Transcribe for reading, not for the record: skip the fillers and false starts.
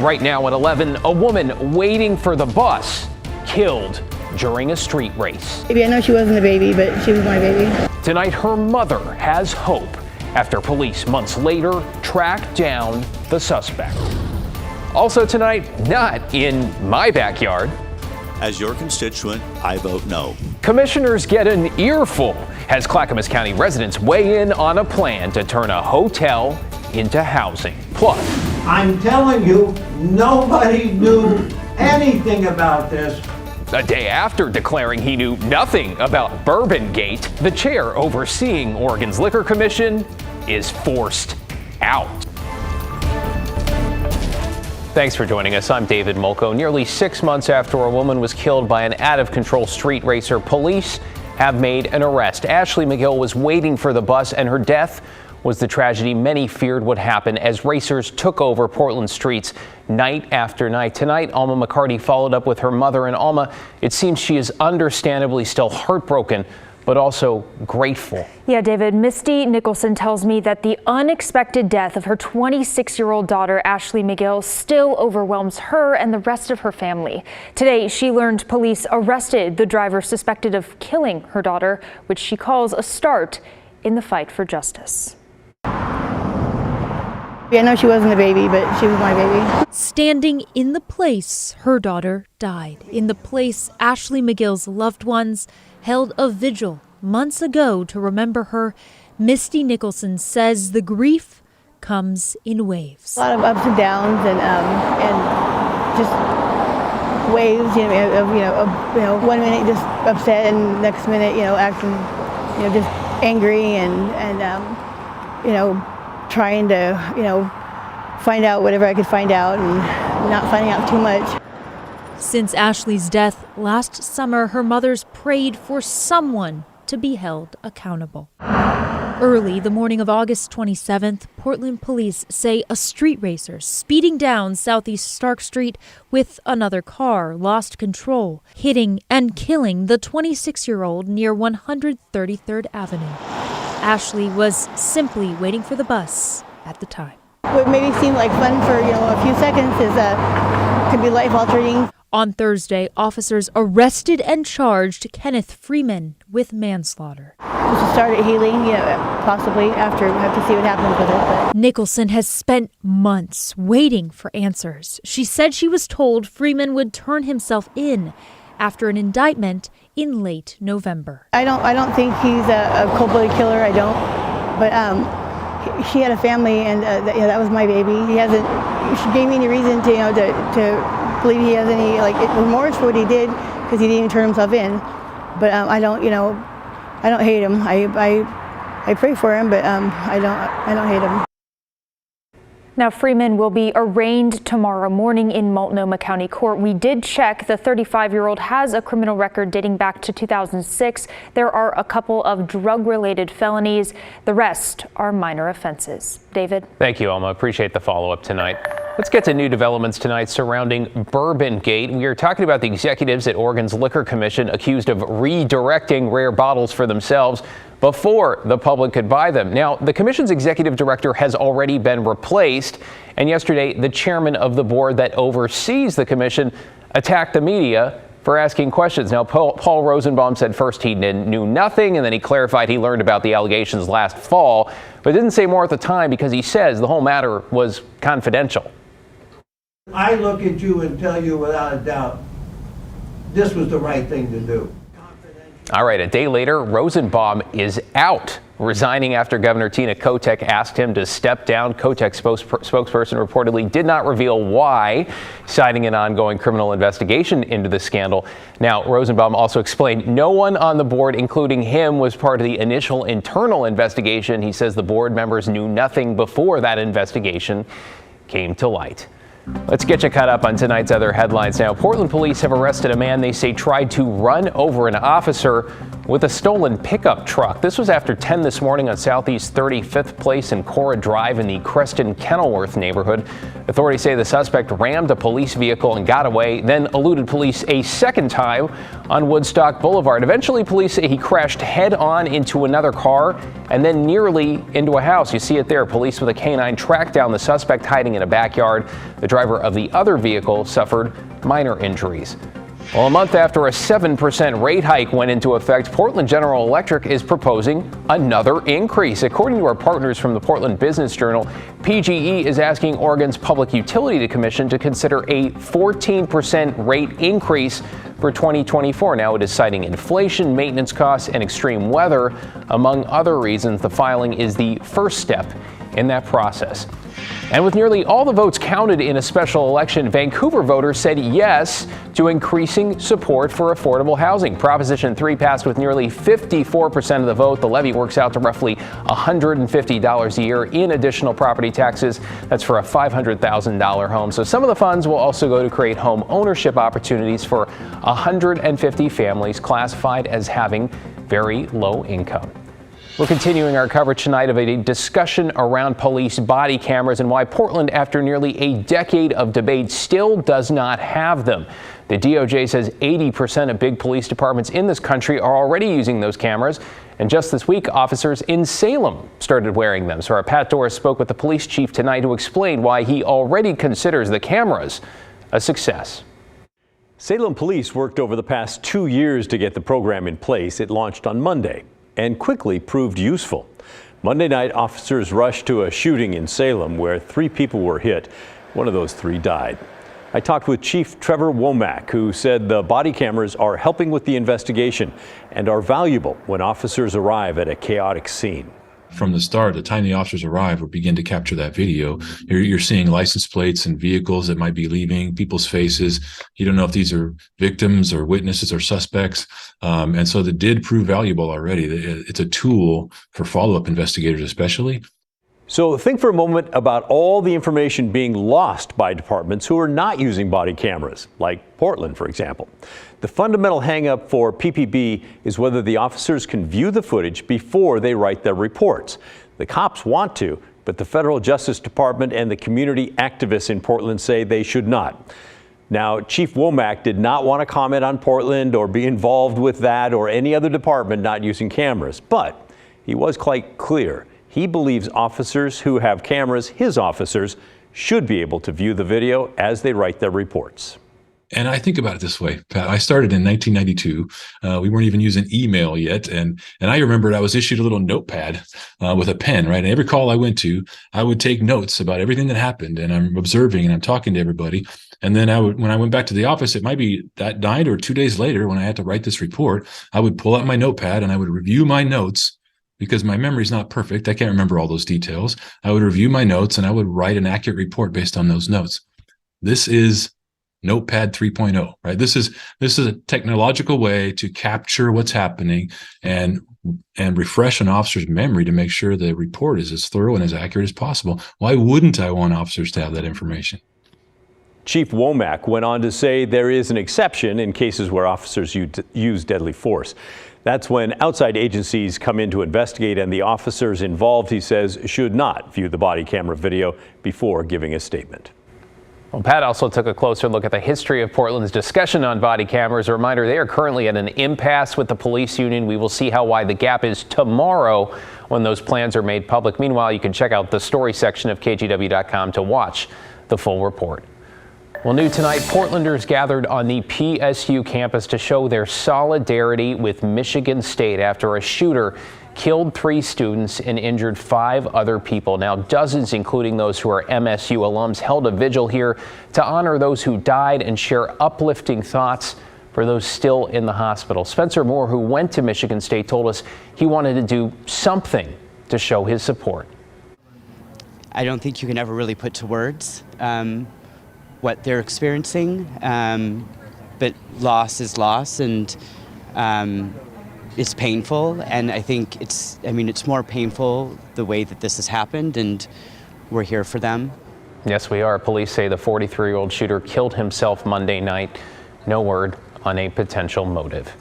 Right now at 11, a woman waiting for the bus killed during a street race. Maybe I know she wasn't a baby, but she was my baby. Tonight, her mother has hope after police months later tracked down the suspect. Also tonight, not in my backyard. As your constituent, I vote no. Commissioners get an earful as Clackamas County residents weigh in on a plan to turn a hotel into housing. Plus, I'm telling you, nobody knew anything about this. a day after declaring he knew nothing about Bourbon Gate, the chair overseeing Oregon's Liquor Commission is forced out. Thanks for joining us. I'm David Molko. Nearly 6 months after a woman was killed by an out-of-control street racer, police have made an arrest. Ashley McGill was waiting for the bus, and her death was the tragedy many feared would happen as racers took over Portland streets night after night. Tonight, Alma McCarty followed up with her mother, and Alma, it seems she is understandably still heartbroken, but also grateful. Yeah, David, Misty Nicholson tells me that the unexpected death of her 26-year-old daughter, Ashley McGill, still overwhelms her and the rest of her family. Today, she learned police arrested the driver suspected of killing her daughter, which she calls a start in the fight for justice. I know she wasn't a baby, but she was my baby. Standing in the place her daughter died, in the place Ashley McGill's loved ones held a vigil months ago to remember her, Misty Nicholson says the grief comes in waves. A lot of ups and downs and just waves. Of 1 minute just upset and next minute acting just angry and trying to find out whatever I could find out and not finding out too much. Since Ashley's death last summer, her mothers prayed for someone to be held accountable. Early the morning of August 27th, Portland police say a street racer speeding down Southeast Stark Street with another car lost control, hitting and killing the 26-year-old near 133rd Avenue. Ashley was simply waiting for the bus at the time. What maybe seemed like fun for a few seconds could be life-altering. On Thursday, officers arrested and charged Kenneth Freeman with manslaughter. We should start at healing, possibly after. We have to see what happens with it. But Nicholson has spent months waiting for answers. She said she was told Freeman would turn himself in after an indictment in late November. I don't think he's a cold-blooded killer. I don't. But she had a family, and that was my baby. She gave me any reason to believe he has any remorse for what he did, because he didn't even turn himself in. But I don't hate him. I pray for him, but I don't hate him. Now, Freeman will be arraigned tomorrow morning in Multnomah County Court. We did check. The 35-year-old has a criminal record dating back to 2006. There are a couple of drug-related felonies. The rest are minor offenses. David? Thank you, Alma. Appreciate the follow-up tonight. Let's get to new developments tonight surrounding Bourbon Gate. We are talking about the executives at Oregon's Liquor Commission accused of redirecting rare bottles for themselves before the public could buy them. Now, the commission's executive director has already been replaced, and yesterday the chairman of the board that oversees the commission attacked the media for asking questions. Now, Paul Rosenbaum said first he knew nothing, and then he clarified he learned about the allegations last fall, but didn't say more at the time because he says the whole matter was confidential. I look at you and tell you without a doubt, this was the right thing to do. All right, a day later, Rosenbaum is out, resigning after Governor Tina Kotek asked him to step down. Kotek's spokesperson reportedly did not reveal why, citing an ongoing criminal investigation into the scandal. Now, Rosenbaum also explained no one on the board, including him, was part of the initial internal investigation. He says the board members knew nothing before that investigation came to light. Let's get you caught up on tonight's other headlines now. Portland police have arrested a man they say tried to run over an officer with a stolen pickup truck. This was after 10 this morning on Southeast 35th Place and Cora Drive in the Creston-Kenilworth neighborhood. Authorities say the suspect rammed a police vehicle and got away, then eluded police a second time on Woodstock Boulevard. Eventually, police say he crashed head-on into another car and then nearly into a house. You see it there. Police with a canine tracked down the suspect hiding in a backyard. The driver of the other vehicle suffered minor injuries. Well, a month after a 7% rate hike went into effect, Portland General Electric is proposing another increase. According to our partners from the Portland Business Journal, PGE is asking Oregon's Public Utility Commission to consider a 14% rate increase for 2024. Now it is citing inflation, maintenance costs, and extreme weather, among other reasons. The filing is the first step in that process. And with nearly all the votes counted in a special election, Vancouver voters said yes to increasing support for affordable housing. Proposition 3 passed with nearly 54% of the vote. The levy works out to roughly $150 a year in additional property taxes. That's for a $500,000 home. So some of the funds will also go to create home ownership opportunities for 150 families classified as having very low income. We're continuing our coverage tonight of a discussion around police body cameras and why Portland, after nearly a decade of debate, still does not have them. The DOJ says 80% of big police departments in this country are already using those cameras. And just this week, officers in Salem started wearing them. So our Pat Doris spoke with the police chief tonight to explain why he already considers the cameras a success. Salem police worked over the past 2 years to get the program in place. It launched on Monday and quickly proved useful. Monday night, officers rushed to a shooting in Salem where 3 people were hit. One of those 3 died. I talked with Chief Trevor Womack, who said the body cameras are helping with the investigation and are valuable when officers arrive at a chaotic scene. From the start, the time the officers arrive or begin to capture that video, you're seeing license plates and vehicles that might be leaving, people's faces. You don't know if these are victims or witnesses or suspects. And so that did prove valuable already. It's a tool for follow-up investigators especially. So think for a moment about all the information being lost by departments who are not using body cameras, like Portland, for example. The fundamental hang-up for PPB is whether the officers can view the footage before they write their reports. The cops want to, but the Federal Justice Department and the community activists in Portland say they should not. Now, Chief Womack did not want to comment on Portland or be involved with that or any other department not using cameras, but he was quite clear. He believes officers who have cameras, his officers, should be able to view the video as they write their reports. And I think about it this way, Pat. I started in 1992. We weren't even using email yet. And I remember I was issued a little notepad with a pen, right? And every call I went to, I would take notes about everything that happened. And I'm observing and I'm talking to everybody. And then when I went back to the office, it might be that night or 2 days later when I had to write this report, I would pull out my notepad and I would review my notes. Because my memory's not perfect, I can't remember all those details. I would review my notes and I would write an accurate report based on those notes. This is Notepad 3.0, right? This is a technological way to capture what's happening and refresh an officer's memory to make sure the report is as thorough and as accurate as possible. Why wouldn't I want officers to have that information? Chief Womack went on to say there is an exception in cases where officers use deadly force. That's when outside agencies come in to investigate, and the officers involved, he says, should not view the body camera video before giving a statement. Well, Pat also took a closer look at the history of Portland's discussion on body cameras. A reminder, they are currently at an impasse with the police union. We will see how wide the gap is tomorrow when those plans are made public. Meanwhile, you can check out the story section of KGW.com to watch the full report. Well, new tonight, Portlanders gathered on the PSU campus to show their solidarity with Michigan State after a shooter killed 3 students and injured 5 other people. Now, dozens, including those who are MSU alums, held a vigil here to honor those who died and share uplifting thoughts for those still in the hospital. Spencer Moore, who went to Michigan State, told us he wanted to do something to show his support. I don't think you can ever really put to words what they're experiencing, but loss is loss, and it's painful, and I think it's more painful the way that this has happened, and we're here for them. Yes, we are. Police say the 43-year-old shooter killed himself Monday night. No word on a potential motive.